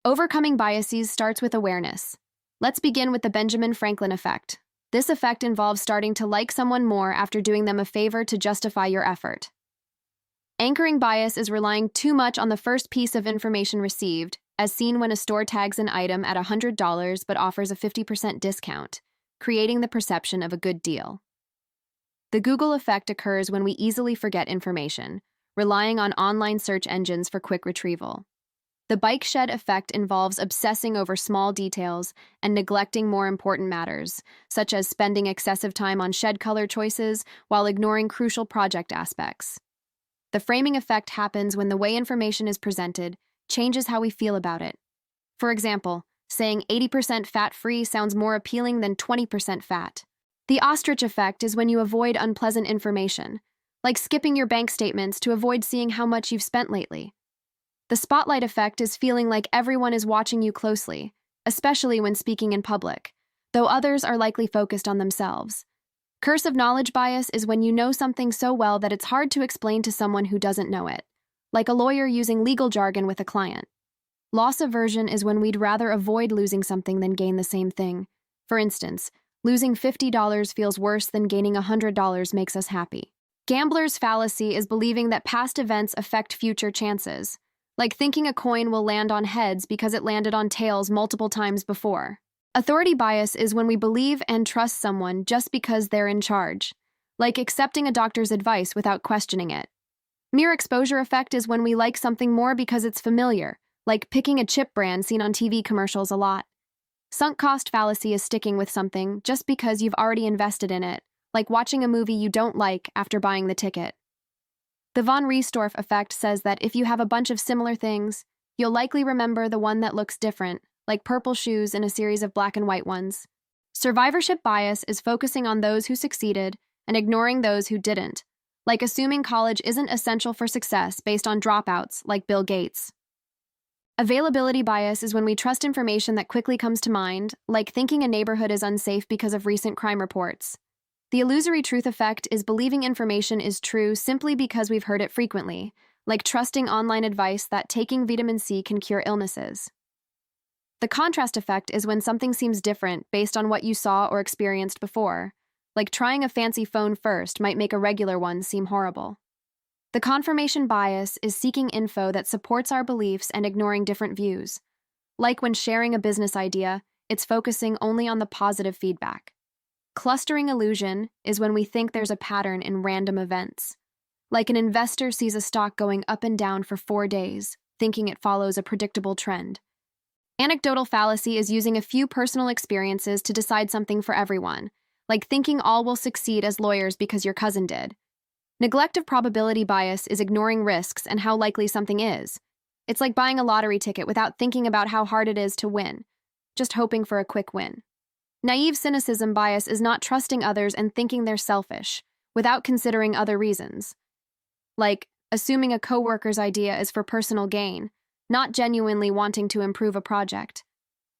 Overcoming biases starts with awareness. Let's begin with the Benjamin Franklin effect. This effect involves starting to like someone more after doing them a favor to justify your effort. Anchoring bias is relying too much on the first piece of information received, as seen when a store tags an item at $100 but offers a 50% discount, creating the perception of a good deal. The Google effect occurs when we easily forget information, relying on online search engines for quick retrieval. The bike shed effect involves obsessing over small details and neglecting more important matters, such as spending excessive time on shed color choices while ignoring crucial project aspects. The framing effect happens when the way information is presented changes how we feel about it. For example, saying 80% fat-free sounds more appealing than 20% fat. The ostrich effect is when you avoid unpleasant information, like skipping your bank statements to avoid seeing how much you've spent lately. The spotlight effect is feeling like everyone is watching you closely, especially when speaking in public, though others are likely focused on themselves. Curse of knowledge bias is when you know something so well that it's hard to explain to someone who doesn't know it, like a lawyer using legal jargon with a client. Loss aversion is when we'd rather avoid losing something than gain the same thing. For instance, losing $50 feels worse than gaining $100 makes us happy. Gambler's fallacy is believing that past events affect future chances, like thinking a coin will land on heads because it landed on tails multiple times before. Authority bias is when we believe and trust someone just because they're in charge, like accepting a doctor's advice without questioning it. Mere exposure effect is when we like something more because it's familiar, like picking a chip brand seen on TV commercials a lot. Sunk cost fallacy is sticking with something just because you've already invested in it, like watching a movie you don't like after buying the ticket. The von Riestorff effect says that if you have a bunch of similar things, you'll likely remember the one that looks different, like purple shoes in a series of black and white ones. Survivorship bias is focusing on those who succeeded and ignoring those who didn't, like assuming college isn't essential for success based on dropouts like Bill Gates. Availability bias is when we trust information that quickly comes to mind, like thinking a neighborhood is unsafe because of recent crime reports. The illusory truth effect is believing information is true simply because we've heard it frequently, like trusting online advice that taking vitamin C can cure illnesses. The contrast effect is when something seems different based on what you saw or experienced before, like trying a fancy phone first might make a regular one seem horrible. The confirmation bias is seeking info that supports our beliefs and ignoring different views. Like when sharing a business idea, it's focusing only on the positive feedback. Clustering illusion is when we think there's a pattern in random events. Like an investor sees a stock going up and down for 4 days, thinking it follows a predictable trend. Anecdotal fallacy is using a few personal experiences to decide something for everyone, like thinking all will succeed as lawyers because your cousin did. Neglect of probability bias is ignoring risks and how likely something is. It's like buying a lottery ticket without thinking about how hard it is to win, just hoping for a quick win. Naive cynicism bias is not trusting others and thinking they're selfish, without considering other reasons. Like assuming a coworker's idea is for personal gain, not genuinely wanting to improve a project.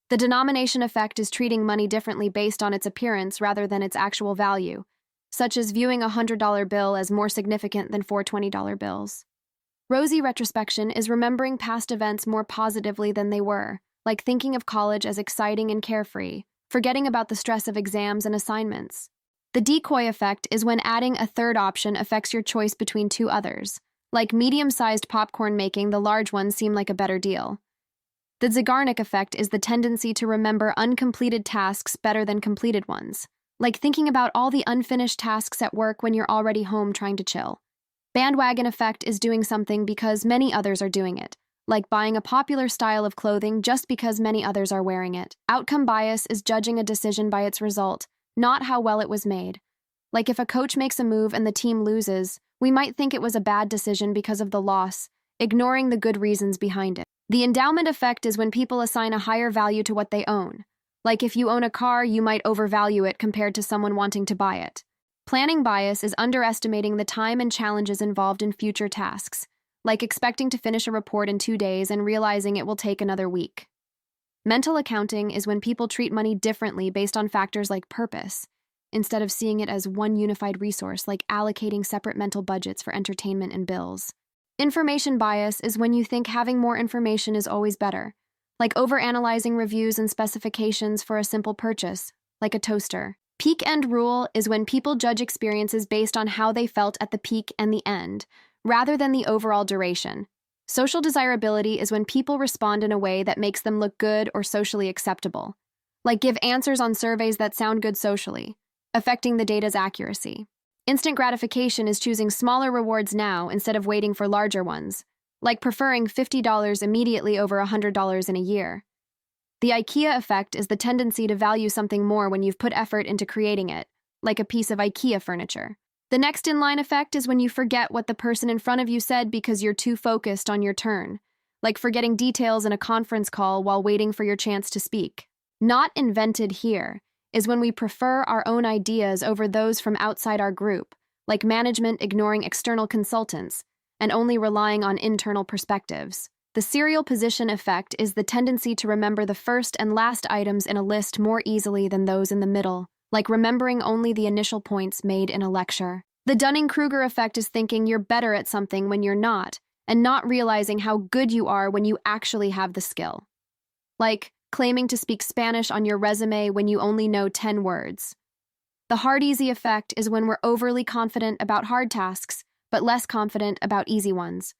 The denomination effect is treating money differently based on its appearance rather than its actual value, such as viewing a $100 bill as more significant than 4 $20 bills. Rosy retrospection is remembering past events more positively than they were, like thinking of college as exciting and carefree, forgetting about the stress of exams and assignments. The decoy effect is when adding a third option affects your choice between two others, like medium-sized popcorn making the large one seem like a better deal. The Zeigarnik effect is the tendency to remember uncompleted tasks better than completed ones, like thinking about all the unfinished tasks at work when you're already home trying to chill. Bandwagon effect is doing something because many others are doing it, like buying a popular style of clothing just because many others are wearing it. Outcome bias is judging a decision by its result, not how well it was made. Like if a coach makes a move and the team loses, we might think it was a bad decision because of the loss, ignoring the good reasons behind it. The endowment effect is when people assign a higher value to what they own. Like if you own a car, you might overvalue it compared to someone wanting to buy it. Planning bias is underestimating the time and challenges involved in future tasks, like expecting to finish a report in 2 days and realizing it will take another week. Mental accounting is when people treat money differently based on factors like purpose, instead of seeing it as one unified resource like allocating separate mental budgets for entertainment and bills. Information bias is when you think having more information is always better, like overanalyzing reviews and specifications for a simple purchase, like a toaster. Peak end rule is when people judge experiences based on how they felt at the peak and the end, rather than the overall duration. Social desirability is when people respond in a way that makes them look good or socially acceptable, like give answers on surveys that sound good socially, affecting the data's accuracy. Instant gratification is choosing smaller rewards now instead of waiting for larger ones, like preferring $50 immediately over $100 in a year. The IKEA effect is the tendency to value something more when you've put effort into creating it, like a piece of IKEA furniture. The next in-line effect is when you forget what the person in front of you said because you're too focused on your turn, like forgetting details in a conference call while waiting for your chance to speak. Not invented here is when we prefer our own ideas over those from outside our group, like management ignoring external consultants and only relying on internal perspectives. The serial position effect is the tendency to remember the first and last items in a list more easily than those in the middle, like remembering only the initial points made in a lecture. The Dunning-Kruger effect is thinking you're better at something when you're not, and not realizing how good you are when you actually have the skill. Like claiming to speak Spanish on your resume when you only know 10 words. The hard-easy effect is when we're overly confident about hard tasks, but less confident about easy ones.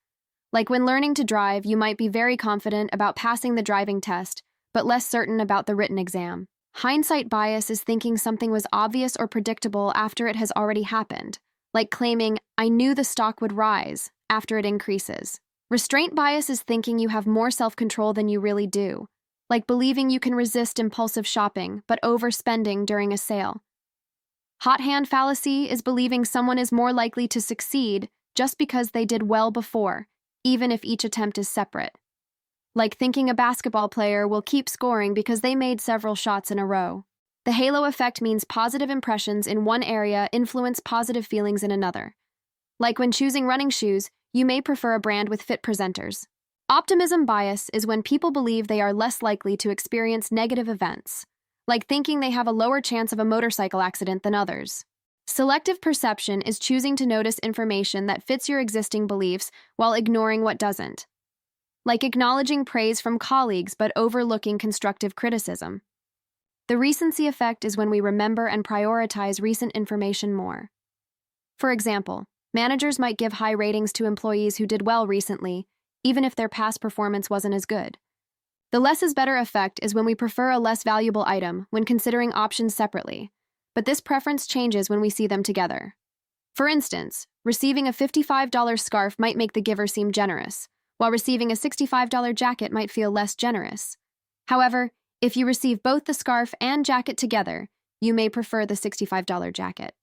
Like when learning to drive, you might be very confident about passing the driving test, but less certain about the written exam. Hindsight bias is thinking something was obvious or predictable after it has already happened, like claiming, "I knew the stock would rise," after it increases. Restraint bias is thinking you have more self-control than you really do, like believing you can resist impulsive shopping but overspending during a sale. Hot hand fallacy is believing someone is more likely to succeed just because they did well before, even if each attempt is separate. Like thinking a basketball player will keep scoring because they made several shots in a row. The halo effect means positive impressions in one area influence positive feelings in another. Like when choosing running shoes, you may prefer a brand with fit presenters. Optimism bias is when people believe they are less likely to experience negative events, like thinking they have a lower chance of a motorcycle accident than others. Selective perception is choosing to notice information that fits your existing beliefs while ignoring what doesn't, like acknowledging praise from colleagues but overlooking constructive criticism. The recency effect is when we remember and prioritize recent information more. For example, managers might give high ratings to employees who did well recently, even if their past performance wasn't as good. The less is better effect is when we prefer a less valuable item when considering options separately, but this preference changes when we see them together. For instance, receiving a $55 scarf might make the giver seem generous, while receiving a $65 jacket might feel less generous. However, if you receive both the scarf and jacket together, you may prefer the $65 jacket.